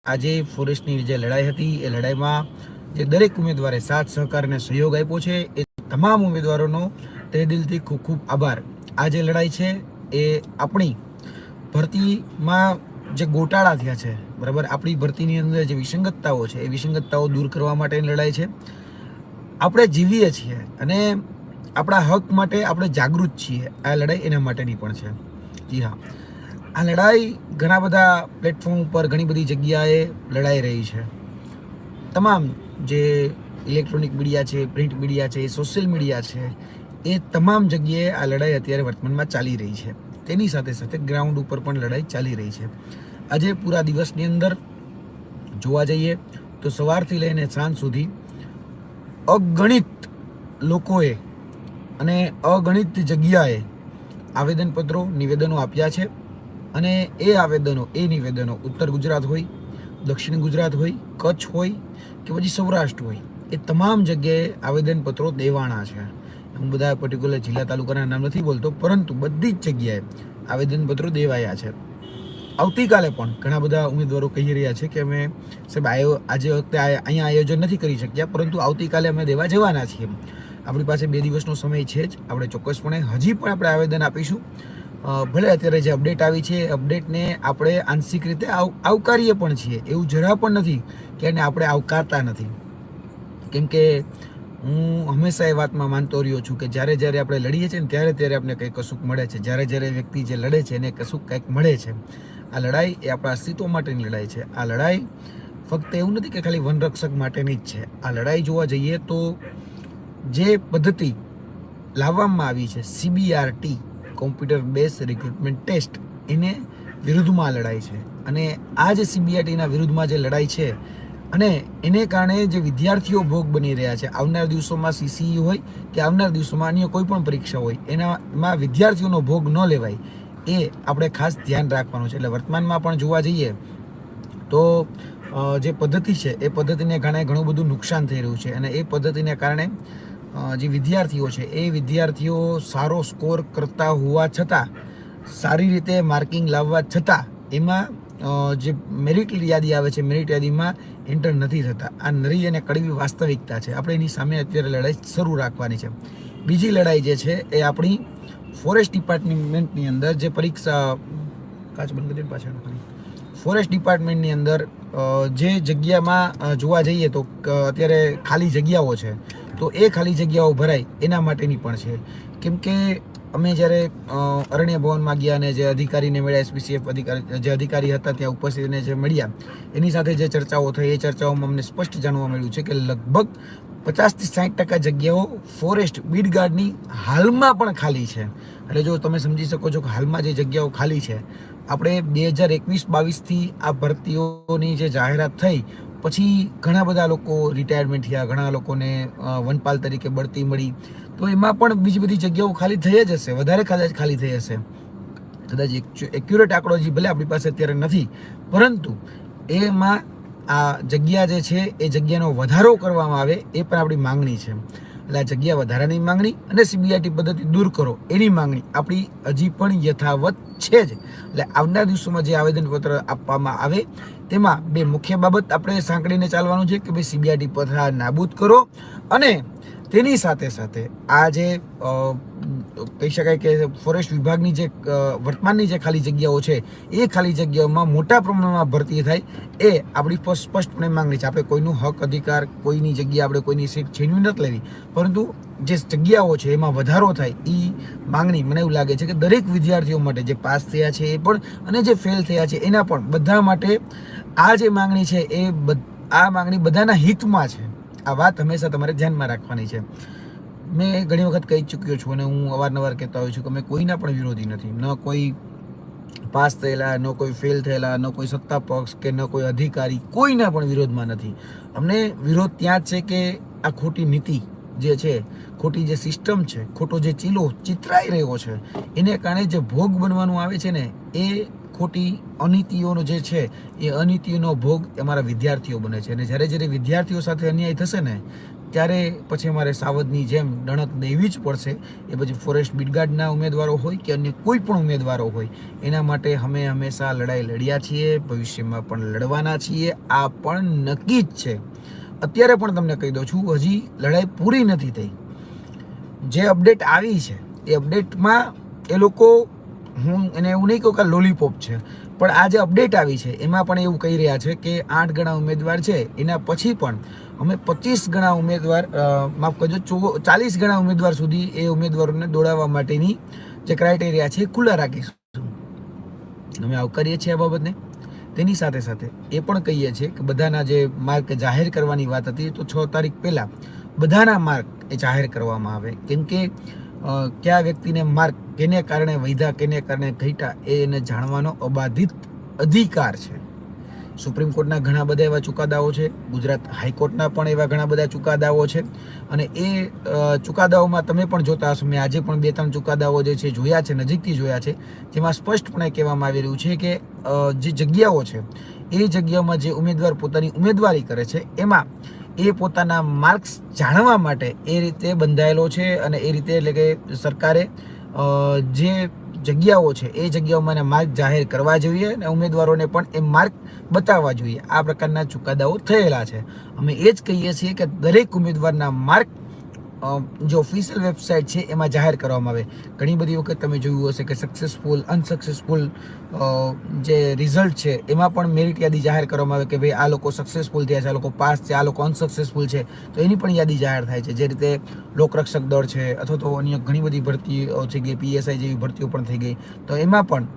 આજે ફોરેસ્ટની જે લડાઈ હતી એ લડાઈમાં જે દરેક ઉમેદવારે સાથ સહકાર અને સહયોગ આપ્યો છે એ તમામ ઉમેદવારોનો તહે દિલથી ખૂબ ખૂબ આભાર. આ જે લડાઈ છે એ આપણી ભરતીમાં જે ગોટાળા થયા છે, બરાબર, આપણી ભરતીની અંદર જે વિસંગતતાઓ છે એ વિસંગતતાઓ દૂર કરવા માટેની લડાઈ છે. આપણે જીવીએ છીએ અને આપણા હક માટે આપણે જાગૃત છીએ. આ લડાઈ એના માટેની પણ છે. જી હા, આ લડાઈ ઘણા બધા પ્લેટફોર્મ ઉપર ઘણી બધી જગ્યાએ લડાઈ રહી છે. તમામ જે ઇલેક્ટ્રોનિક મીડિયા છે, પ્રિન્ટ મીડિયા છે, સોશિયલ મીડિયા છે, એ તમામ જગ્યાએ આ લડાઈ અત્યારે વર્તમાનમાં ચાલી રહી છે. તેની સાથે સાથે ગ્રાઉન્ડ ઉપર પણ લડાઈ ચાલી રહી છે. આજે પૂરા દિવસની અંદર જોવા જઈએ તો સવારથી લઈને સાંજ સુધી અગણિત લોકોએ અને અગણિત જગ્યાએ આવેદનપત્રો, નિવેદનો આપ્યા છે. અને એ નિવેદનો ઉત્તર ગુજરાત હોય, દક્ષિણ ગુજરાત હોય, કચ્છ હોય કે પછી સૌરાષ્ટ્ર હોય, એ તમામ જગ્યાએ આવેદનપત્રો દેવાના છે. હું બધા પર્ટિક્યુલર જિલ્લા તાલુકાના નામ નથી બોલતો, પરંતુ બધી જ જગ્યાએ આવેદનપત્રો દેવાયા છે. આવતીકાલે પણ ઘણા બધા ઉમેદવારો કહી રહ્યા છે કે અમે સાહેબ આજે વખતે અહીંયા આયોજન નથી કરી શક્યા, પરંતુ આવતીકાલે અમે દેવા જવાના છીએ. આપણી પાસે 2 દિવસનો સમય છે જ. આપણે ચોક્કસપણે હજી પણ આપણે આવેદન આપીશું. ભલે અત્યારે જે અપડેટ આવી છે, અપડેટને આપણે આંશિક રીતે આવકારીએ પણ છીએ. એવું જરા પણ નથી કે એને આપણે આવકારતા નથી. કેમ કે હું હંમેશા એ વાતમાં માનતો રહ્યો છું કે જ્યારે જ્યારે આપણે લડીએ છીએ ને ત્યારે આપણે કંઈક કશુંક મળે છે. જ્યારે વ્યક્તિ જે લડે છે એને કશુંક કંઈક મળે છે. આ લડાઈ એ આપણા અસ્તિત્વ માટેની લડાઈ છે. આ લડાઈ ફક્ત એવું નથી કે ખાલી વનરક્ષક માટેની જ છે. આ લડાઈ જોવા જઈએ તો જે પદ્ધતિ લાવવામાં આવી છે, CBRT, computer base recruitment test, એને વિરુદ્ધમાં લડાઈ છે. અને આ જે CBRTના વિરુદ્ધમાં જે લડાઈ છે અને એને કારણે જે વિદ્યાર્થીઓ ભોગ બની રહ્યા છે, આવનાર દિવસોમાં CCE હોય કે આવનાર દિવસોમાં અન્ય કોઈ પણ પરીક્ષા હોય, એનામાં વિદ્યાર્થીઓનો ભોગ ન લેવાય, એ આપણે ખાસ ધ્યાન રાખવાનું છે. એટલે વર્તમાનમાં પણ જોવા જઈએ તો જે પદ્ધતિ છે એ પદ્ધતિને કારણે ઘણું બધું નુકસાન થઈ રહ્યું છે. અને એ પદ્ધતિને કારણે જે વિદ્યાર્થીઓ છે એ વિદ્યાર્થીઓ સારો સ્કોર કરતા હોવા છતાં, સારી રીતે માર્કિંગ લાવવા છતાં એમાં જે મેરિટ યાદી આવે છે, મેરિટ યાદીમાં એન્ટર નથી થતા. આ નરી અને કડવી વાસ્તવિકતા છે. આપણે એની સામે અત્યારે લડાઈ શરૂ રાખવાની છે. બીજી લડાઈ જે છે એ આપણી ફોરેસ્ટ ડિપાર્ટમેન્ટની અંદર જે પરીક્ષા કાચ બંધ કરી પાછળ ફોરેસ્ટ ડિપાર્ટમેન્ટની અંદર જે જગ્યામાં જોવા જઈએ તો અત્યારે ખાલી જગ્યાઓ છે, તો એ ખાલી જગ્યાઓ ભરાય એના માટેની પણ છે. કેમ કે અમે જ્યારે અરણ્ય ભવનમાં ગયા અને જે અધિકારીને મળ્યા, SPCF જે અધિકારી હતા ત્યાં ઉપસ્થિતને જે મળ્યા, એની સાથે જે ચર્ચાઓ થઈ, એ ચર્ચાઓમાં અમને સ્પષ્ટ જાણવા મળ્યું છે કે લગભગ 50 થી 60% જગ્યાઓ ફોરેસ્ટ બીડગાર્ડની હાલમાં પણ ખાલી છે. એટલે જો તમે સમજી શકો છો કે હાલમાં જે જગ્યાઓ ખાલી છે, આપણે 2021-22થી આ ભરતીઓની જે જાહેરાત થઈ પછી ઘણા બધા લોકો રિટાયરમેન્ટ થયા, ઘણા લોકોને વનપાલ તરીકે બઢતી મળી, તો એમાં પણ બીજી બધી જગ્યાઓ ખાલી થઈ જ હશે, વધારે કદાચ ખાલી થઈ હશે. કદાચ એક્યુરેટ આંકડો હજી ભલે આપણી પાસે અત્યારે નથી, પરંતુ એમાં આ જગ્યા જે છે એ જગ્યાનો વધારો કરવામાં આવે એ પણ આપણી માંગણી છે. એટલે આ જગ્યા વધારાની માંગણી અને CBRT પદ્ધતિ દૂર કરો એની માંગણી આપણી હજી પણ યથાવત છે જ. એટલે આવનાર દિવસોમાં જે આવેદનપત્ર આપવામાં આવે તેમાં 2 મુખ્ય બાબત આપણે સાંકળીને ચાલવાનું છે કે ભાઈ CBRT પ્રથા નાબૂદ કરો, અને તેની સાથે સાથે આ જે કહી શકાય કે ફોરેસ્ટ વિભાગની જે વર્તમાનની જે ખાલી જગ્યાઓ છે એ ખાલી જગ્યાઓમાં મોટા પ્રમાણમાં ભરતી થાય, એ આપણી સ્પષ્ટપણે માંગણી છે. આપણે કોઈનું હક અધિકાર, કોઈની જગ્યા, આપણે કોઈની સીટ છીનવી નથી લેવી, પરંતુ જે જગ્યાઓ છે એમાં વધારો થાય એ માંગણી મને એવું લાગે છે કે દરેક વિદ્યાર્થીઓ માટે, જે પાસ થયા છે એ પણ અને જે ફેલ થયા છે એના પણ, બધા માટે આ જે માંગણી છે આ માંગણી બધાના હિતમાં છે. આ વાત હંમેશા તમારે ધ્યાનમાં રાખવાની છે. મેં ઘણી વખત કહી ચૂક્યો છું અને હું અવારનવાર કહેતા હોઉં છું કે અમે કોઈના પણ વિરોધી નથી. ન કોઈ પાસ થયેલા, ન કોઈ ફેલ થયેલા, ન કોઈ સત્તા પક્ષ કે ન કોઈ અધિકારી, કોઈના પણ વિરોધમાં નથી. અમને વિરોધ ત્યાં જ છે કે આ ખોટી નીતિ જે છે, ખોટી જે સિસ્ટમ છે, ખોટો જે ચીલો ચિતરાઈ રહ્યો છે, એને કારણે જે ભોગ બનવાનું આવે છે ને, એ ખોટી અનીતિઓનો જે છે એ અનીતિનો ભોગ અમારા વિદ્યાર્થીઓ બને છે. અને જ્યારે વિદ્યાર્થીઓ સાથે અન્યાય થશે ને, ત્યારે પછી અમારે સાવધની જેમ ડણક દેવી જ પડશે. એ પછી ફોરેસ્ટ બીટગાર્ડના ઉમેદવારો હોય કે અન્ય કોઈ પણ ઉમેદવારો હોય, એના માટે અમે હંમેશા લડાઈ લડ્યા છીએ, ભવિષ્યમાં પણ લડવાના છીએ. આ પણ નક્કી જ છે. અત્યારે પણ તમને કહી દઉં છું, હજી લડાઈ પૂરી નથી થઈ. જે અપડેટ આવી છે એ અપડેટમાં એ લોકો, હું એને એવું નહીં કહું કે લોલીપોપ છે, પણ આ જે અપડેટ આવી છે એમાં પણ એવું કહી રહ્યા છે કે 8 ગણા ઉમેદવાર છે, એના પછી પણ અમે 25 ગણા ઉમેદવાર, માફ કરજો 40 ગણા ઉમેદવાર સુધી એ ઉમેદવારોને દોડાવવા માટેની જે ક્રાઇટેરિયા છે એ ખુલ્લા રાખીશું. અમે આવકારીએ છીએ આ બાબતને. તેની સાથે સાથે એ પણ કહીએ છીએ કે બધાના જે માર્ક જાહેર કરવાની વાત હતી, તો 6 તારીખ પહેલાં બધાના માર્ક એ જાહેર કરવામાં આવે. કેમ કે કયા વ્યક્તિને માર્ક કેને કારણે વધ્યા, કેને કારણે ઘટ્યા, એને જાણવાનો અબાધિત અધિકાર છે. સુપ્રીમ કોર્ટના ઘણા બધા એવા ચુકાદાઓ છે, ગુજરાત હાઈકોર્ટના પણ એવા ઘણા બધા ચુકાદાઓ છે, અને એ ચુકાદાઓમાં તમે પણ જોતા હશો, મેં આજે પણ 2-3 ચુકાદાઓ જે છે જોયા છે, નજીકથી જોયા છે, જેમાં સ્પષ્ટપણે કહેવામાં આવી રહ્યું છે કે જે જગ્યાઓ છે એ જગ્યાઓમાં જે ઉમેદવાર પોતાની ઉમેદવારી કરે છે એમાં એ પોતાના માર્ક્સ જાણવા માટે એ રીતે બંધાયેલો છે. અને એ રીતે એટલે કે સરકારે જે જગ્યાઓ છે એ જગ્યાઓમાં માર્ક જાહેર કરવા જોઈએ અને ઉમેદવારોને પણ એ માર્ક બતાવવા જોઈએ. આ પ્રકારના ચુકાદાઓ થયેલા છે. અમે એ જ કહીએ છીએ કે દરેક ઉમેદવારના માર્ક જે ઓફિશિયલ વેબસાઇટ છે એમાં જાહેર કરવામાં આવે. ઘણી બધી વખત તમે જોયું હશે કે સક્સેસફુલ, અનસક્સેસફુલ જે રિઝલ્ટ છે એમાં પણ મેરિટ યાદી જાહેર કરવામાં આવે કે ભાઈ આ લોકો સક્સેસફુલ થયા છે, આ લોકો પાસ છે, આ લોકો અનસક્સેસફુલ છે, તો એની પણ યાદી જાહેર થાય છે. જે રીતે લોકરક્ષક દળ છે અથવા તો અન્ય ઘણી બધી ભરતીઓ છે કે PSI જેવી ભરતીઓ પણ થઈ ગઈ, તો એમાં પણ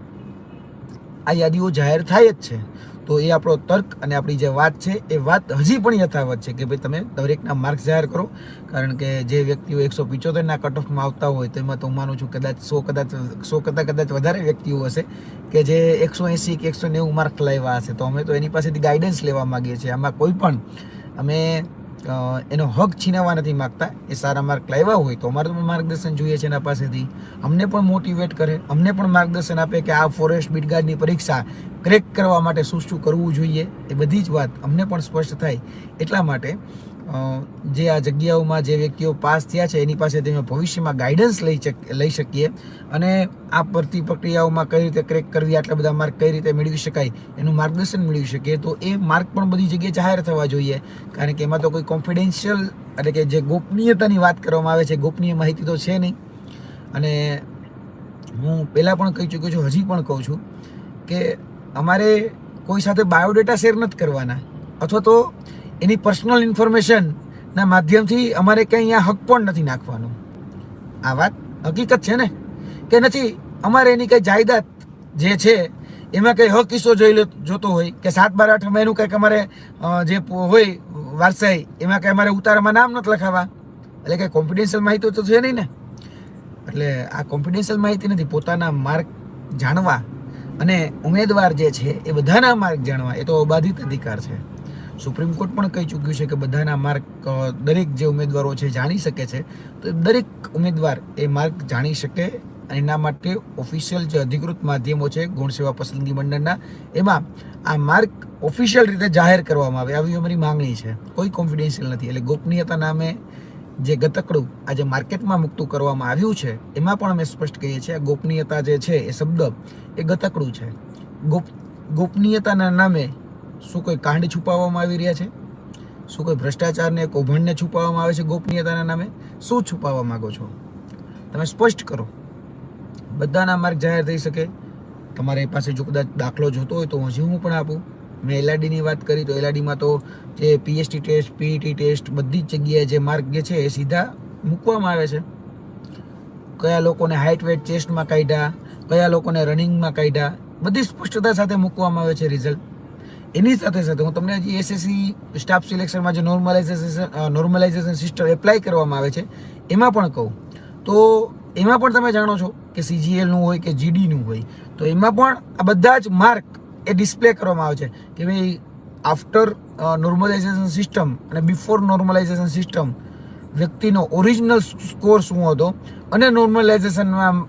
આ યાદીઓ જાહેર થાય જ છે. તો એ આપણો તર્ક અને આપણી જે વાત છે એ વાત હજી પણ યથાવત છે કે ભાઈ તમે દરેકના માર્ક્સ જાહેર કરો. કારણ કે જે વ્યક્તિઓ 175ના કટ ઓફમાં આવતા હોય તો એમાં તો હું માનું છું કદાચ 100 કરતાં કદાચ વધારે વ્યક્તિઓ હશે કે જે 180 કે 190 માર્ક લાવ્યા હશે. તો અમે તો એની પાસેથી ગાઈડન્સ લેવા માગીએ છીએ. આમાં કોઈ પણ અમે એનો હક છીનવવા નથી માગતા. એ સારા માર્ક લાવ્યા હોય તો અમારે તો માર્ગદર્શન જોઈએ છે એના પાસેથી. અમને પણ મોટિવેટ કરે, અમને પણ માર્ગદર્શન આપે કે આ ફોરેસ્ટ બીટગાર્ડની પરીક્ષા ક્રેક કરવા માટે શું શું કરવું જોઈએ. એ બધી જ વાત અમને પણ સ્પષ્ટ થાય. એટલા માટે જે આ જગ્યાઓમાં જે વ્યક્તિઓ પાસ થયા છે એની પાસેથી અમે ભવિષ્યમાં ગાઈડન્સ લઈ શકીએ અને આ ભરતી પ્રક્રિયાઓમાં કઈ રીતે ક્રેક કરવી, આટલા બધા માર્ક કઈ રીતે મેળવી શકાય એનું માર્ગદર્શન મેળવી શકીએ. તો એ માર્ક પણ બધી જગ્યાએ જાહેર થવા જોઈએ. કારણ કે એમાં તો કોઈ કોન્ફિડેન્શિયલ એટલે કે જે ગોપનીયતાની વાત કરવામાં આવે છે, ગોપનીય માહિતી તો છે નહીં. અને હું પહેલાં પણ કહી ચૂક્યો છું, હજી પણ કહું છું કે અમારે કોઈ સાથે બાયોડેટા શેર નથી કરવાના, અથવા તો એની પર્સનલ ઇન્ફોર્મેશનના માધ્યમથી અમારે કંઈ અહીંયા હક પણ નથી નાખવાનો. આ વાત હકીકત છે ને કે નથી? અમારે એની કંઈ જાયદાદ જે છે એમાં કંઈ હક હિસ્સો જોતો હોય કે 7/12 એનું કંઈક અમારે જે હોય વારસાઈ, એમાં કંઈ અમારે ઉતારામાં નામ નથી લખાવા. એટલે કંઈ કોન્ફિડેન્શિયલ માહિતી તો છે નહીં ને. એટલે આ કોન્ફિડેન્શિયલ માહિતી નથી. પોતાના માર્ક જાણવા અને ઉમેદવાર જે છે એ બધાના માર્ક જાણવા એ તો અબાધિત અધિકાર છે. સુપ્રીમ કોર્ટ પણ કહી ચૂક્યું છે કે બધાના માર્ક દરેક જે ઉમેદવારો છે જાણી શકે છે. તો દરેક ઉમેદવાર એ માર્ક જાણી શકે અને એના માટે ઓફિશિયલ જે અધિકૃત માધ્યમો છે ગૌણ સેવા પસંદગી મંડળના, એમાં આ માર્ક ઓફિશિયલ રીતે જાહેર કરવામાં આવે, આવી અમારી માંગણી છે. કોઈ કોન્ફિડેન્શિયલ નથી. એટલે ગોપનીયતા નામે જે ગતકડું આજે માર્કેટમાં મુક્તું કરવામાં આવ્યું છે એમાં પણ અમે સ્પષ્ટ કહીએ છીએ ગોપનીયતા જે છે એ શબ્દ એ ગતકડું છે. ગોપનીયતાના નામે શું કોઈ કાંડ છુપાવવામાં આવી રહ્યા છે? શું કોઈ ભ્રષ્ટાચારને, કૌભાંડને છુપાવવામાં આવે છે ગોપનીયતાના નામે? શું છુપાવવા માંગો છો? તમે સ્પષ્ટ કરો. બધાના માર્ક જાહેર થઈ શકે. તમારી પાસે જો કદાચ દાખલો જોતો હોય તો હજી હું પણ આપું. મેં LRDની વાત કરી તો LRDમાં તો જે PST ટેસ્ટ, PET ટેસ્ટ બધી જ જગ્યાએ જે માર્ક જે છે એ સીધા મૂકવામાં આવે છે. કયા લોકોને હાઇટ વેટ ચેસ્ટમાં કાઢ્યા, કયા લોકોને રનિંગમાં કાઢ્યા, બધી સ્પષ્ટતા સાથે મૂકવામાં આવે છે રિઝલ્ટ. એની સાથે સાથે હું તમને હજી SSC સ્ટાફ સિલેક્શનમાં જે નોર્મલાઇઝેશન સિસ્ટમ એપ્લાય કરવામાં આવે છે એમાં પણ કહું તો એમાં પણ તમે જાણો છો કે CGLનું હોય કે GDનું હોય, તો એમાં પણ આ બધા જ માર્ક એ ડિસ્પ્લે કરવામાં આવે છે કે ભાઈ આફ્ટર નોર્મલાઇઝેશન સિસ્ટમ અને બિફોર નોર્મલાઇઝેશન સિસ્ટમ વ્યક્તિનો ઓરિજિનલ સ્કોર શું હતો અને નોર્મલાઇઝેશનમાં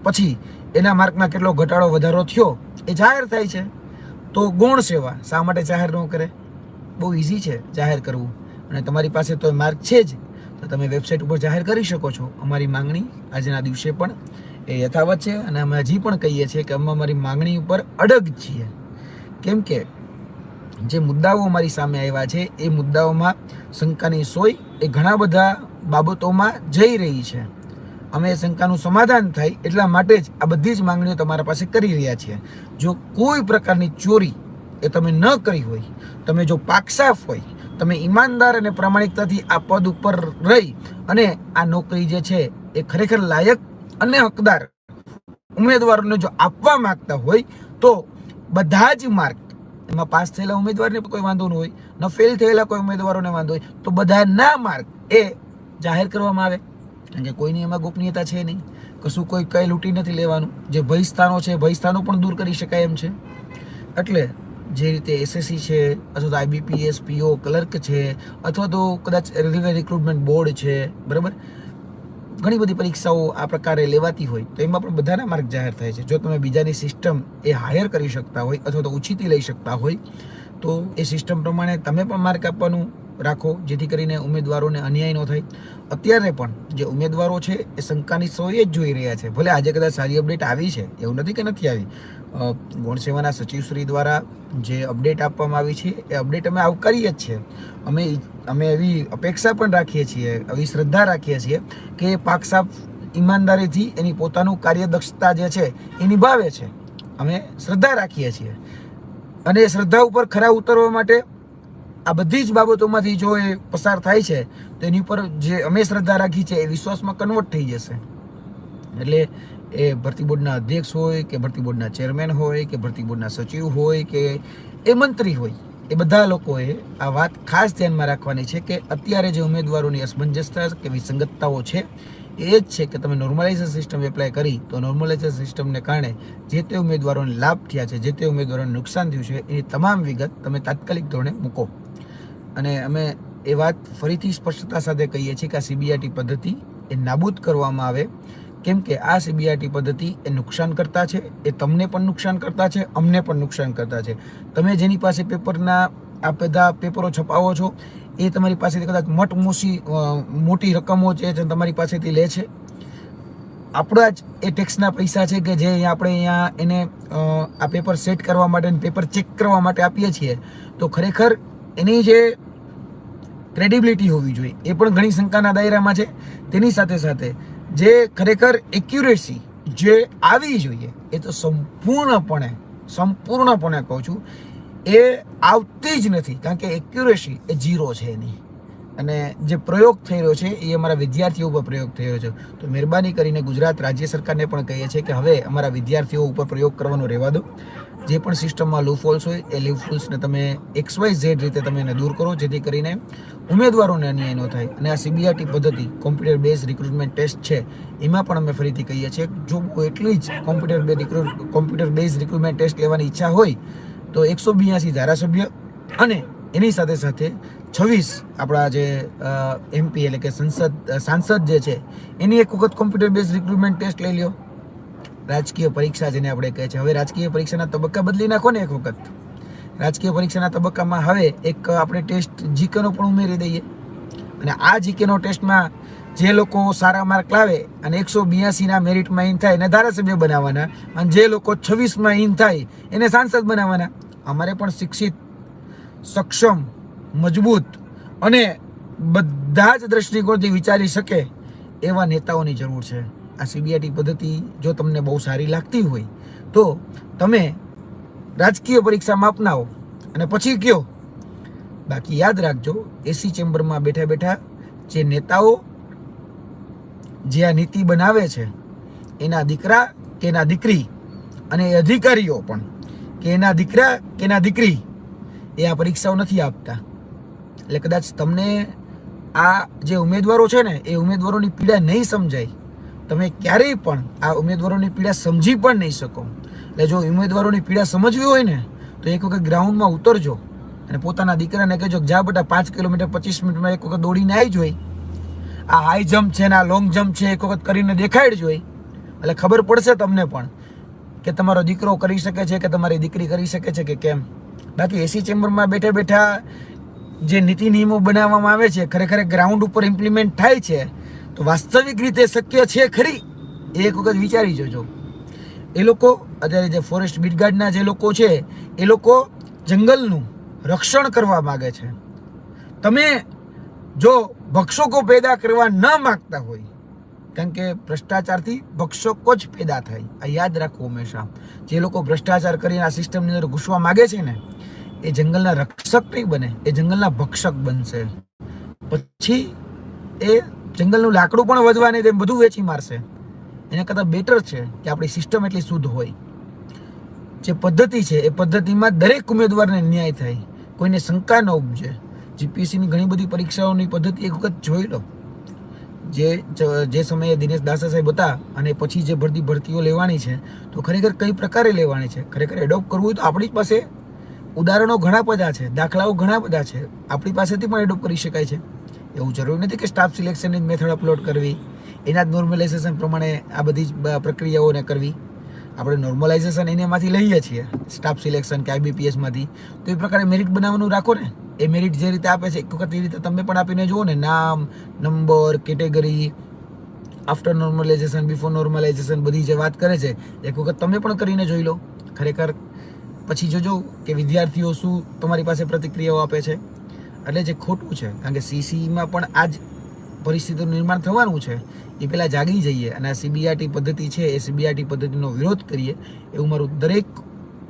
પછી એના માર્કમાં કેટલો ઘટાડો વધારો થયો એ જાહેર થાય છે. તો ગૌણ સેવા શા માટે જાહેર ન કરે? બહુ ઇઝી છે જાહેર કરવું. અને તમારી પાસે તો માર્ક છે જ, તો તમે વેબસાઇટ ઉપર જાહેર કરી શકો છો. અમારી માંગણી આજના દિવસે પણ એ યથાવત છે અને અમે હજી પણ કહીએ છીએ કે અમે અમારી માંગણી ઉપર અડગ છીએ. કેમ કે જે મુદ્દાઓ અમારી સામે આવ્યા છે એ મુદ્દાઓમાં શંકાની સોય એ ઘણા બધા બાબતોમાં જઈ રહી છે. અમે એ શંકાનું સમાધાન થાય એટલા માટે જ આ બધી જ માંગણીઓ તમારા પાસે કરી રહ્યા છીએ. જો કોઈ પ્રકારની ચોરી એ તમે ન કરી હોય, તમે જો પાકસાફ હોય, તમે ઈમાનદાર અને પ્રામાણિકતાથી આ પદ ઉપર રહી અને આ નોકરી જે છે એ ખરેખર લાયક અને હકદાર ઉમેદવારોને જો આપવા માંગતા હોય તો બધા જ માર્ક, એમાં પાસ થયેલા ઉમેદવારને કોઈ વાંધો ન હોય, ન ફેલ થયેલા કોઈ ઉમેદવારોને વાંધો હોય, તો બધાના માર્ક એ જાહેર કરવામાં આવે. કારણ કે કોઈની એમાં ગોપનીયતા છે નહીં, કશું કોઈ કઈ લૂંટી નથી લેવાનું. જે ભયસ્થાનો છે ભયસ્થાનો પણ દૂર કરી શકાય એમ છે. એટલે જે રીતે એસએસસી છે અથવા તો આઈબીપીએસ પીઓ ક્લર્ક છે અથવા તો કદાચ રેલવે રિક્રુટમેન્ટ બોર્ડ છે, બરાબર, ઘણી બધી પરીક્ષાઓ આ પ્રકારે લેવાતી હોય તો એમાં પણ બધાના માર્ક જાહેર થાય છે. જો તમે બીજાની સિસ્ટમ એ હાયર કરી શકતા હોય અથવા તો ઓછીથી લઈ શકતા હોય તો એ સિસ્ટમ પ્રમાણે તમે પણ માર્ક આપવાનું રાખો, જેથી કરીને ઉમેદવારોને અન્યાય ન થાય. અત્યારે પણ જે ઉમેદવારો છે એ શંકાની સોય જ જોઈ રહ્યા છે. ભલે આજે કદાચ સારી અપડેટ આવી છે, એવું નથી કે નથી આવી. ગૌણ સેવાના સચિવશ્રી દ્વારા જે અપડેટ આપવામાં આવી છે એ અપડેટ અમે આવકારીએ જ છીએ. અમે એવી અપેક્ષા પણ રાખીએ છીએ, એવી શ્રદ્ધા રાખીએ છીએ કે પાકસાફ ઈમાનદારીથી એની પોતાનું કાર્યદક્ષતા જે છે એ નિભાવે છે. અમે શ્રદ્ધા રાખીએ છીએ અને એ શ્રદ્ધા ઉપર ખરા ઉતરવા માટે આ બધી જ બાબતોમાંથી જો એ પસાર થાય છે તો એની ઉપર જે અમે શ્રદ્ધા રાખી છે એ વિશ્વાસમાં કન્વર્ટ થઈ જશે. એટલે એ ભરતી બોર્ડના અધ્યક્ષ હોય કે ભરતી બોર્ડના ચેરમેન હોય કે ભરતી બોર્ડના સચિવ હોય કે એ મંત્રી હોય, એ બધા લોકોએ આ વાત ખાસ ધ્યાનમાં રાખવાની છે કે અત્યારે જે ઉમેદવારોની અસમંજસતા કે વિસંગતતાઓ છે એ જ છે કે તમે નોર્મલાઇઝેશન સિસ્ટમ એપ્લાય કરી તો નોર્મલાઇઝેશન સિસ્ટમને કારણે જે તે ઉમેદવારોને લાભ થયા છે, જે તે ઉમેદવારોને નુકસાન થયું છે, એની તમામ વિગત તમે તાત્કાલિક ધોરણે મૂકો. અને અમે એ વાત ફરીથી સ્પષ્ટતા સાથે કહીએ છીએ કે આ સીબીઆરટી પદ્ધતિ એ નાબૂદ કરવામાં આવે. કેમ કે આ સીબીઆરટી પદ્ધતિ એ નુકસાન કરતા છે, એ તમને પણ નુકસાન કરતા છે, અમને પણ નુકસાન કરતા છે. તમે જેની પાસે પેપરના આ બધા પેપરો છપાવો છો એ તમારી પાસેથી કદાચ મોટી રકમો છે તમારી પાસેથી લે છે. આપણા જ એ ટેક્સના પૈસા છે કે જે આપણે અહીંયા એને આ પેપર સેટ કરવા માટે, પેપર ચેક કરવા માટે આપીએ છીએ. તો ખરેખર એની જે ક્રેડિબિલિટી હોવી જોઈએ એ પણ ઘણી શંકાના દાયરામાં છે. તેની સાથે સાથે જે ખરેખર એક્યુરેસી જે આવી જોઈએ એ તો સંપૂર્ણપણે કહું છું એ આવતી જ નથી. કારણ કે એક્યુરેસી એ 0 છે એની. અને જે પ્રયોગ થઈ રહ્યો છે એ અમારા વિદ્યાર્થીઓ ઉપર પ્રયોગ થઈ રહ્યો છે. તો મહેરબાની કરીને ગુજરાત રાજ્ય સરકારને પણ કહીએ છીએ કે હવે અમારા વિદ્યાર્થીઓ ઉપર પ્રયોગ કરવાનો રહેવા દો. જે પણ સિસ્ટમમાં લૂફોલ્સ હોય એ લૂફોલ્સને તમે XYZ રીતે તમે એને દૂર કરો, જેથી કરીને ઉમેદવારોને અન્યાય ન થાય. અને આ સીબીઆરટી પદ્ધતિ કોમ્પ્યુટર બેઝ રિક્રુટમેન્ટ ટેસ્ટ છે એમાં પણ અમે ફરીથી કહીએ છીએ જો એટલી જ કોમ્પ્યુટર બેઝ રિક્રુટમેન્ટ ટેસ્ટ લેવાની ઈચ્છા હોય તો 182 ધારાસભ્ય અને એની સાથે સાથે 26 આપણા જે MP એટલે કે સાંસદ જે છે એની એક વખત કોમ્પ્યુટર બેઝ રિક્રુટમેન્ટ ટેસ્ટ લઈ લ્યો. રાજકીય પરીક્ષા જેને આપણે કહે છે, હવે રાજકીય પરીક્ષાના તબક્કા બદલી નાખો ને એક વખત. રાજકીય પરીક્ષાના તબક્કામાં હવે એક આપણે ટેસ્ટ જીકેનો પણ ઉમેરી દઈએ. અને આ જીકેનો ટેસ્ટમાં જે લોકો સારા માર્ક લાવે અને 182ના મેરિટમાં ઇન થાય એને ધારાસભ્ય બનાવવાના, અને જે લોકો 26માં ઇન થાય એને સાંસદ બનાવવાના. અમારે પણ શિક્ષિત, સક્ષમ, મજબૂત અને બધા જ દ્રષ્ટિકોણથી વિચારી શકે એવા નેતાઓની જરૂર છે. આ સીબીઆરટી પદ્ધતિ જો તમને બહુ સારી લાગતી હોય તો તમે રાજકીય પરીક્ષામાં અપનાવો અને પછી કયો. બાકી યાદ રાખજો, એસી ચેમ્બરમાં બેઠા બેઠા જે નેતાઓ જે આ નીતિ બનાવે છે એના દીકરા કે એના દીકરી અને એ અધિકારીઓ પણ કે એના દીકરા કે એના દીકરી એ આ પરીક્ષાઓ નથી આપતા. એટલે કદાચ તમને આ જે ઉમેદવારો છે ને એ ઉમેદવારોની પીડા નહીં સમજાય. તમે ક્યારેય પણ આ ઉમેદવારોની પીડા સમજી પણ નહીં શકો. એટલે જો ઉમેદવારોની પીડા સમજવી હોય ને તો એક વખત ગ્રાઉન્ડમાં ઉતરજો અને પોતાના દીકરાને કહેજો જા બેટા 5 કિલોમીટર 25 મિનિટમાં એક વખત દોડીને આવી જોઈ. આ હાઈ જમ્પ છે ને આ લોંગ જમ્પ છે એક વખત કરીને દેખાડી જોઈ. એટલે ખબર પડશે તમને પણ કે તમારો દીકરો કરી શકે છે કે તમારી દીકરી કરી શકે છે કે કેમ. બાકી એસી ચેમ્બરમાં બેઠા બેઠા જે નીતિ નિયમો બનાવવામાં આવે છે ખરેખર ગ્રાઉન્ડ ઉપર ઇમ્પ્લિમેન્ટ થાય છે તો વાસ્તવિક રીતે શક્ય છે ખરી? એ એક વખત વિચારી જોજો. એ લોકો અત્યારે જે ફોરેસ્ટ બીટગાર્ડના જે લોકો છે એ લોકો જંગલનું રક્ષણ કરવા માગે છે. તમે જો ભક્ષકો પેદા કરવા ન માગતા હોય, કારણ કે ભ્રષ્ટાચારથી ભક્ષકો જ પેદા થાય, આ યાદ રાખવું હંમેશા. જે લોકો ભ્રષ્ટાચાર કરીને આ સિસ્ટમની અંદર ઘૂસવા માગે છે ને એ જંગલના રક્ષક નહીં બને, એ જંગલના ભક્ષક બનશે. પછી એ જંગલનું લાકડું પણ વધવા નહીં દે, બધું વેચી મારશે. એના કરતાં બેટર છે કે આપણી સિસ્ટમ એટલી શુદ્ધ હોય. જે પદ્ધતિ છે એ પદ્ધતિમાં દરેક ઉમેદવારને ન્યાય થાય, કોઈને શંકા ન ઉપજે. જીપીએસસીની ઘણી બધી પરીક્ષાઓની પદ્ધતિ એક વખત જોઈ લો. જે સમયે દિનેશ દાસા સાહેબ હતા અને પછી જે ભરતીઓ લેવાની છે તો ખરેખર કઈ પ્રકારે લેવાની છે, ખરેખર એડોપ્ટ કરવું હોય તો આપણી પાસે ઉદાહરણો ઘણા બધા છે, દાખલાઓ ઘણા બધા છે, આપણી પાસેથી પણ એડોપ્ટ કરી શકાય છે. એવું જરૂરી નથી કે સ્ટાફ સિલેક્શનની મેથડ અપલોડ કરવી, એના જ નોર્મલાઇઝેશન પ્રમાણે આ બધી જ પ્રક્રિયાઓને કરવી. આપણે નોર્મલાઇઝેશન એનામાંથી લઈએ છીએ, સ્ટાફ સિલેક્શન કે આઈબીપીએસમાંથી, તો એ પ્રકારે મેરિટ બનાવવાનું રાખો ને. એ મેરિટ જે રીતે આપે છે એક વખત એ રીતે તમે પણ આપીને જુઓ ને, નામ, number, category, after normalisation, before normalisation, બધી જે વાત કરે છે એક વખત તમે પણ કરીને જોઈ લો. ખરેખર પછી જોજો કે વિદ્યાર્થીઓ શું તમારી પાસે પ્રતિક્રિયાઓ આપે છે. એટલે જે ખોટું છે, કારણ કે સીસીમાં પણ આ જ પરિસ્થિતિનું નિર્માણ થવાનું છે, એ પહેલાં જાગી જઈએ અને આ સીબીઆરટી પદ્ધતિ છે એ સીબીઆરટી પદ્ધતિનો વિરોધ કરીએ, એવું મારું દરેક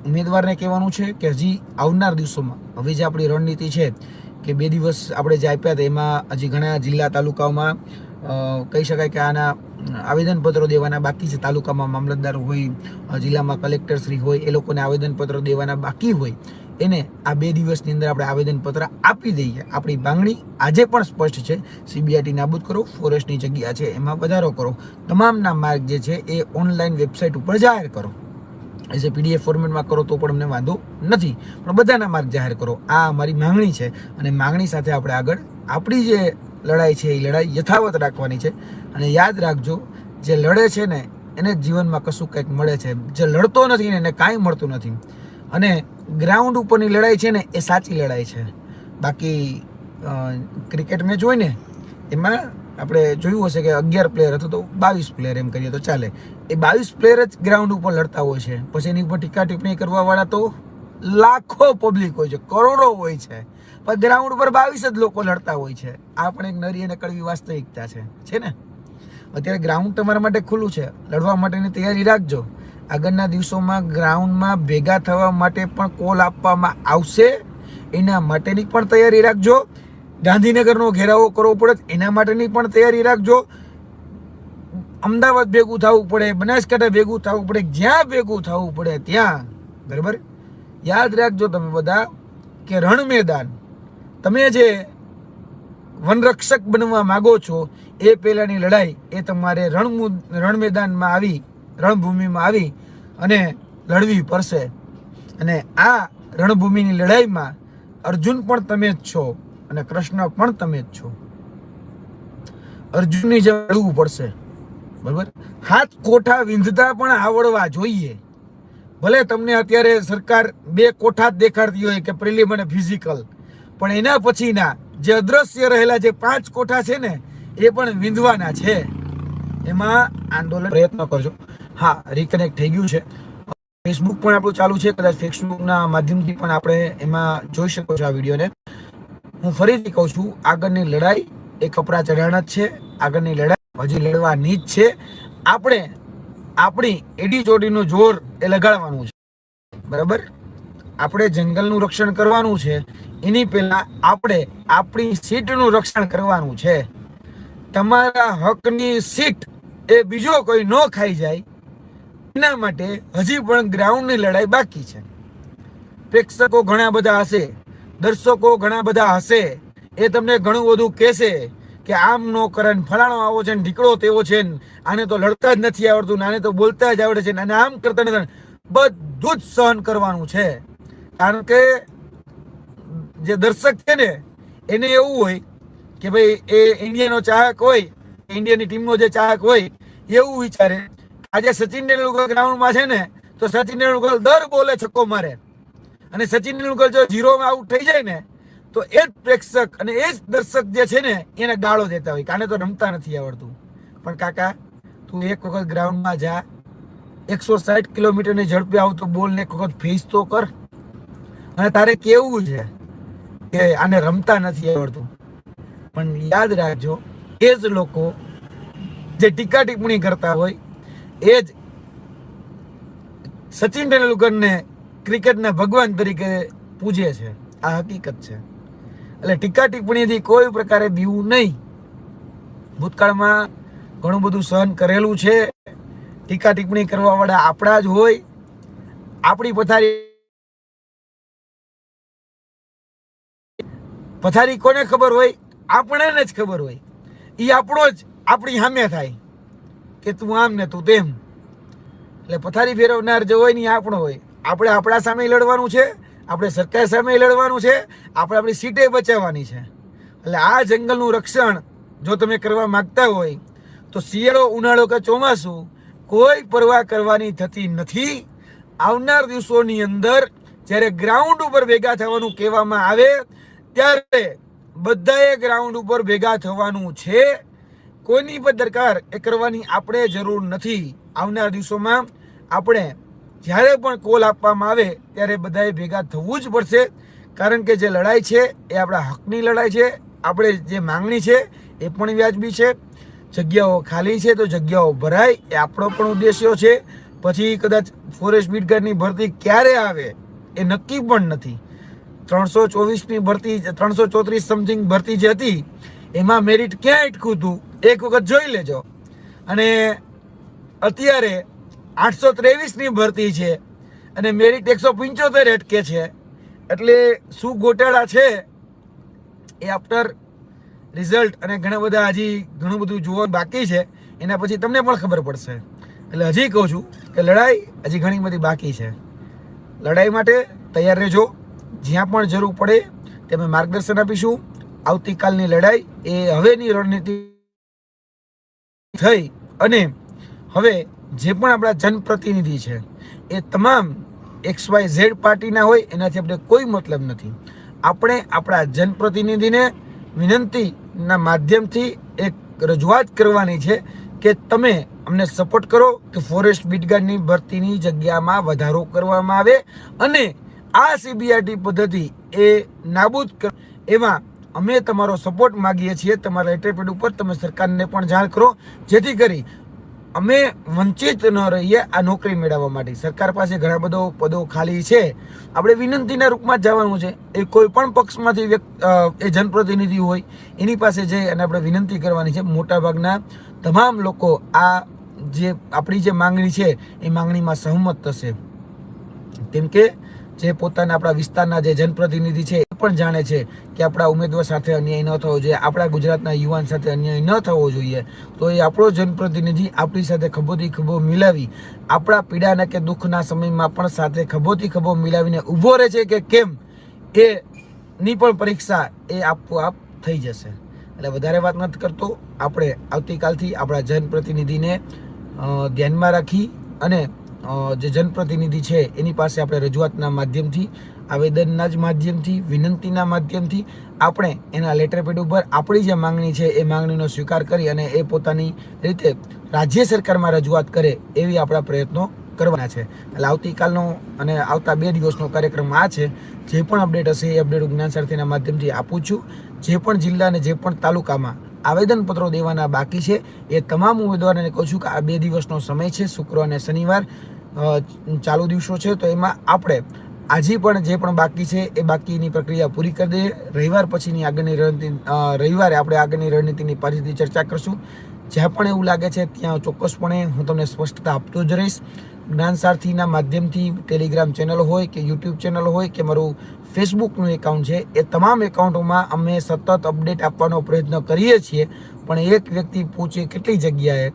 ઉમેદવારને કહેવાનું છે. કે હજી આવનાર દિવસોમાં હવે જે આપણી રણનીતિ છે કે 2 દિવસ આપણે જે આપ્યા હતા એમાં હજી ઘણા જિલ્લા તાલુકાઓમાં કહી શકાય કે આના આવેદનપત્રો દેવાના બાકી છે. તાલુકામાં મામલતદાર હોય, જિલ્લામાં કલેક્ટરશ્રી હોય, એ લોકોને આવેદનપત્રો દેવાના બાકી હોય, એને આ 2 દિવસની અંદર આપણે આવેદનપત્ર આપી દઈએ. આપણી માંગણી આજે પણ સ્પષ્ટ છે, સીબીઆરટી નાબૂદ કરો, ફોરેસ્ટની જગ્યા છે એમાં વધારો કરો, તમામના માર્ગ જે છે એ ઓનલાઈન વેબસાઇટ ઉપર જાહેર કરો. એઝ એ પીડીએફ ફોર્મેટમાં કરો તો પણ અમને વાંધો નથી, પણ બધાના માર્ગ જાહેર કરો. આ અમારી માંગણી છે અને માંગણી સાથે આપણે આગળ આપણી જે લડાઈ છે એ લડાઈ યથાવત રાખવાની છે. અને યાદ રાખજો, જે લડે છે ને એને જ જીવનમાં કશું કંઈક મળે છે, જે લડતો નથી ને એને કાંઈ મળતું નથી. અને ગ્રાઉન્ડ ઉપરની લડાઈ છે ને એ સાચી લડાઈ છે. બાકી ક્રિકેટ મેચ હોય ને એમાં આપણે જોયું હશે કે 11 પ્લેયર અથવા તો 22 પ્લેયર એમ કરીએ તો ચાલે, એ 22 પ્લેયર જ ગ્રાઉન્ડ ઉપર લડતા હોય છે. પછી એની ઉપર ટીકા ટિપ્પણી કરવાવાળા તો લાખો પબ્લિક હોય છે, કરોડો હોય છે, પણ ગ્રાઉન્ડ ઉપર 22 જ લોકો લડતા હોય છે. આ પણ એક નરી અને કડવી વાસ્તવિકતા છે ને. અત્યારે ગ્રાઉન્ડ તમારા માટે ખુલ્લું છે, લડવા માટેની તૈયારી રાખજો. આગળના દિવસોમાં ગ્રાઉન્ડમાં ભેગા થવા માટે પણ કોલ આપવામાં આવશે, એના માટેની પણ તૈયારી રાખજો. ગાંધીનગરનો ઘેરાવો કરવો પડે એના માટેની પણ તૈયારી રાખજો. અમદાવાદ ભેગું થવું પડે, બનાસકાંઠા ભેગું થવું પડે, જ્યાં ભેગું થવું પડે ત્યાં. બરાબર, યાદ રાખજો તમે બધા કે રણ મેદાન, તમે જે વનરક્ષક બનવા માગો છો એ પહેલાંની લડાઈ એ તમારે રણ મેદાનમાં આવી, રણભૂમિમાં આવી અને લડવી પડશે. અને આ રણભૂમિની લડાઈમાં અર્જુન પણ તમે જ છો અને કૃષ્ણ પણ તમે જ છો. અર્જુનની જેમ લડવું પડશે. બરાબર, હાથ કોઠા વિંધતા પણ આવડવા જોઈએ. ભલે તમને અત્યારે સરકાર 2 કોઠા જ દેખાડતી હોય કે પ્રિલિમ અને ફિઝિકલ, પણ એના પછીના જે અદ્રશ્ય રહેલા જે 5 કોઠા છે ને એ પણ વિંધવાના છે. એમાં આંદોલન પ્રયત્ન કરજો. હા, રિકનેક્ટ થઈ ગયું છે. ફેસબુક પણ આપણું ચાલુ છે, કદાચ ફેસબુકના માધ્યમથી પણ આપણે એમાં જોઈ શકો છો આ વિડીયોને. હું ફરીથી કહું છું, આગળની લડાઈ એ કપડા ચઢાણ જ છે. આગળની લડાઈ હજી લડવાની જ છે. આપણે આપણી એડી ચોટીનું જોર એ લગાડવાનું છે. બરાબર, આપણે જંગલનું રક્ષણ કરવાનું છે, એની પહેલા આપણે આપણી સીટનું રક્ષણ કરવાનું છે. તમારા હકની સીટ એ બીજો કોઈ ન ખાઈ જાય એના માટે હજી પણ ગ્રાઉન્ડની લડાઈ બાકી છે. પ્રેક્ષકો ઘણા બધા હશે, દર્શકો ઘણા બધા હશે, એ તમને ઘણું બધું કહેશે કે આમ નો કરે, ફલાણો આવો છે, ઢીકડો તેવો છે, આને તો લડતા જ નથી આવડતું, આને તો બોલતા જ આવડે છે, અને આમ કરતા નથી. બધું જ સહન કરવાનું છે. કારણ કે જે દર્શક છે ને એને એવું હોય કે ભાઈ એ ઇન્ડિયાનો ચાહક હોય, ઇન્ડિયાની ટીમનો જે ચાહક હોય એવું વિચારે. આજે સચિન તેંડુલકર ગ્રાઉન્ડમાં છે ને તો સચિન તેંડુલકર દર બોલે છક્કો મારે, અને સચિન તેંડુલકર જો 0માં આઉટ થઈ જાય ને તો એ જ પ્રેક્ષક અને એ જ દર્શક જે છે ને એને ગાળો દેતા હોય, કાને તો રમતા નથી આવડતું. પણ કાકા, તું એક વખત ગ્રાઉન્ડમાં જા, 160 કિલોમીટરની ઝડપે આવતો બોલને એક વખત ફેસ તો કર, અને તારે કેવું છે કે આને રમતા નથી આવડતું. પણ યાદ રાખજો, એ જ લોકો જે ટીકા ટિપ્પણી કરતા હોય એ જ સચિન તેંડુલકરને ક્રિકેટના ભગવાન તરીકે પૂજે છે. આ હકીકત છે. એટલે ટીકા ટિપ્પણીથી કોઈ પ્રકારે બીવું નહીં. ભૂતકાળમાં ઘણું બધું સહન કરેલું છે. ટીકા ટિપ્પણી કરવા વાળા આપણા જ હોય. આપણી પથારી કોને ખબર હોય? આપણને જ ખબર હોય. એ આપણો જ આપણી સામે થાય કે તું આમ ને તું તેમ. એટલે પથારી ફેરવનાર જે હોય ને આપણો હોય. આપણે આપણા સામે લડવાનું છે, આપણે સરકાર સામે લડવાનું છે, આપણે આપણી સીટે બચાવવાની છે. એટલે આ જંગલનું રક્ષણ જો તમે કરવા માંગતા હોય તો શિયાળો, ઉનાળો કે ચોમાસું કોઈ પરવા કરવાની થતી નથી. આવનાર દિવસોની અંદર જ્યારે ગ્રાઉન્ડ ઉપર ભેગા થવાનું કહેવામાં આવે ત્યારે બધાએ ગ્રાઉન્ડ ઉપર ભેગા થવાનું છે. કોઈની પણ દરકાર એ કરવાની આપણે જરૂર નથી. આવનાર દિવસોમાં આપણે જ્યારે પણ કોલ આપવામાં આવે ત્યારે બધાએ ભેગા થવું જ પડશે. કારણ કે જે લડાઈ છે એ આપણા હકની લડાઈ છે. આપણે જે માંગણી છે એ પણ વ્યાજબી છે. જગ્યાઓ ખાલી છે તો જગ્યાઓ ભરાય, એ આપણો પણ ઉદ્દેશ્ય છે. પછી કદાચ ફોરેસ્ટ બીટગાર્ડની ભરતી ક્યારે આવે એ નક્કી પણ નથી. 324ની ભરતી, 334 સમથિંગ ભરતી જે હતી એમાં મેરિટ ક્યાં અટકું હતું એક વખત જોઈ લેજો. અને અત્યારે 823ની ભરતી છે અને મેરિટ 175 અટકે છે. એટલે શું ગોટાળા છે એ આફ્ટર રિઝલ્ટ અને ઘણા બધા હજી ઘણું બધું જોવા બાકી છે. એના પછી તમને પણ ખબર પડશે. એટલે હજી કહું છું કે લડાઈ હજી ઘણી બધી બાકી છે. લડાઈ માટે તૈયાર રહેજો. જ્યાં પણ જરૂર પડે તેમાં માર્ગદર્શન આપીશું. આવતીકાલની લડાઈ એ હવેની રણનીતિ થઈ અને હવે જે પણ આપણા જનપ્રતિનિધિ છે એ તમામ XYZ પાર્ટીના હોય એનાથી આપણે કોઈ મતલબ નથી. આપણે આપણા જનપ્રતિનિધિને વિનંતીના માધ્યમથી એક રજૂઆત કરવાની છે કે તમે અમને સપોર્ટ કરો કે ફોરેસ્ટ બીટગાર્ડની ભરતીની જગ્યામાં વધારો કરવામાં આવે અને આ CBRT પદ્ધતિ એ નાબૂદ કર. એમાં અમે તમારો સપોર્ટ માગીએ છીએ. તમારા લેટરપેડ ઉપર તમે સરકારને પણ જાણ કરો જેથી કરી અમે વંચિત ન રહીએ આ નોકરી મેળવવા માટે. સરકાર પાસે ઘણા બધો પદો ખાલી છે. આપણે વિનંતીના રૂપમાં જ જવાનું છે. એ કોઈ પણ પક્ષમાંથી એ જનપ્રતિનિધિ હોય એની પાસે જઈ અને આપણે વિનંતી કરવાની છે. મોટાભાગના તમામ લોકો આ જે આપણી જે માંગણી છે એ માંગણીમાં સહમત થશે. કેમ કે જે પોતાના આપણા વિસ્તારના જે જનપ્રતિનિધિ છે એ પણ જાણે છે કે આપણા ઉમેદવાર સાથે અન્યાય ન થવો જોઈએ, આપણા ગુજરાતના યુવાન સાથે અન્યાય ન થવો જોઈએ. તો એ આપણો જનપ્રતિનિધિ આપણી સાથે ખભોથી ખભો મિલાવી આપણા પીડાના કે દુઃખના સમયમાં પણ સાથે ખભોથી ખભો મિલાવીને ઊભો રહે છે કે કેમ એની પણ પરીક્ષા એ આપોઆપ થઈ જશે. એટલે વધારે વાત નથી કરતો. આપણે આવતીકાલથી આપણા જનપ્રતિનિધિને ધ્યાનમાં રાખી અને જે જનપ્રતિનિધિ છે એની પાસે આપણે રજૂઆતના માધ્યમથી, આવેદનના જ માધ્યમથી, વિનંતીના માધ્યમથી આપણે એના લેટરપેડ ઉપર આપણી જે માંગણી છે એ માંગણીનો સ્વીકાર કરી અને એ પોતાની રીતે રાજ્ય સરકારમાં રજૂઆત કરે એવી આપણા પ્રયત્નો કરવાના છે. એટલે આવતીકાલનો અને આવતા 2 દિવસનો કાર્યક્રમ આ છે. જે પણ અપડેટ હશે એ અપડેટ જ્ઞાન સારથીના માધ્યમથી આપું છું. જે પણ જિલ્લા અને જે પણ તાલુકામાં આવેદનપત્રો દેવાના બાકી છે એ તમામ ઉમેદવારોને કહું છું કે આ 2 દિવસનો સમય છે. શુક્ર અને શનિવાર ચાલુ દિવસો છે. તો એમાં આપણે આજે પણ જે પણ બાકી છે એ બાકીની પ્રક્રિયા પૂરી કરી દઈએ. રવિવાર પછીની આગળની રવિવારે આપણે આગળની રણનીતિની ફરીથી ચર્ચા કરશું. જ્યાં પણ એવું લાગે છે ત્યાં ચોક્કસપણે હું તમને સ્પષ્ટતા આપતો જ રહીશ. જ્ઞાન સારથીના માધ્યમથી ટેલિગ્રામ ચેનલ હોય કે યુટ્યુબ ચેનલ હોય કે મારું ફેસબુકનું એકાઉન્ટ છે એ તમામ એકાઉન્ટોમાં અમે સતત અપડેટ આપવાનો પ્રયત્ન કરીએ છીએ. પણ એક વ્યક્તિ પહોંચે કેટલી જગ્યાએ,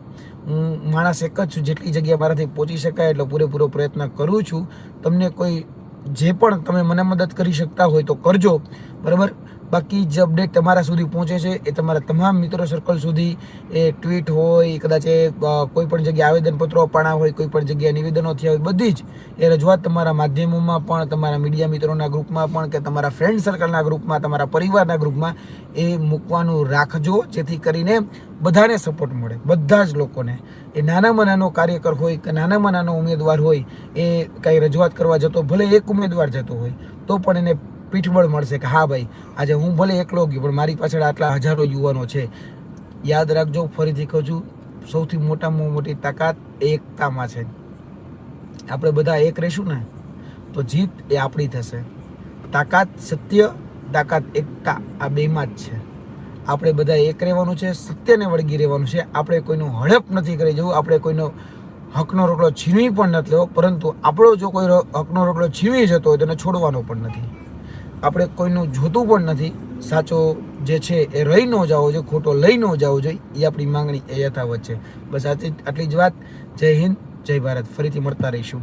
હું માણસ એક જ છું, જેટલી જગ્યા મારાથી પહોંચી શકાય એટલો પૂરેપૂરો પ્રયત્ન કરું છું. તમને કોઈ જે પણ તમે મને મદદ કરી શકતા હોય તો કરજો, બરાબર. બાકી જે અપડેટ તમારા સુધી પહોંચે છે એ તમારા તમામ મિત્રો સર્કલ સુધી, એ ટ્વીટ હોય, કદાચ એ કોઈ પણ જગ્યાએ આવેદનપત્રો અપાણા હોય, કોઈ પણ જગ્યાએ નિવેદનો થયા હોય, બધી જ એ રજૂઆત તમારા માધ્યમોમાં પણ, તમારા મીડિયા મિત્રોના ગ્રુપમાં પણ, કે તમારા ફ્રેન્ડ સર્કલના ગ્રુપમાં, તમારા પરિવારના ગ્રુપમાં એ મૂકવાનું રાખજો, જેથી કરીને બધાને સપોર્ટ મળે, બધા જ લોકોને. એ નાનામાં નાનો કાર્યકર હોય કે નાનામાં નાનો ઉમેદવાર હોય, એ કાંઈ રજૂઆત કરવા જતો, ભલે એક ઉમેદવાર જતો હોય તો પણ એને પીઠબળ મળશે કે હા ભાઈ, આજે હું ભલે એકલો ગયો પણ મારી પાછળ આટલા હજારો યુવાનો છે. યાદ રાખજો, ફરીથી કહું છું, સૌથી મોટામાં મોટી તાકાત એકતામાં છે. આપણે બધા એક રહીશું ને તો જીત એ આપણી થશે. તાકાત સત્ય, તાકાત એકતા, આ બેમાં જ છે. આપણે બધા એક રહેવાનું છે, સત્યને વળગી રહેવાનું છે. આપણે કોઈનું હડપ નથી કરી જવું, આપણે કોઈનો હકનો રોટલો છીનવી પણ નથી લેવો, પરંતુ આપણો જો કોઈ હકનો રોટલો છીનવી જતો હોય તો એને છોડવાનો પણ નથી. આપણે કોઈનું જોતું પણ નથી. સાચો જે છે એ રહી ન જાવો જોઈએ, ખોટો લઈ ન જાવો જોઈએ, એ આપણી માંગણી એ યથાવત છે. બસ આટલી જ વાત. જય હિન્દ, જય ભારત. ફરીથી મળતા રહીશું.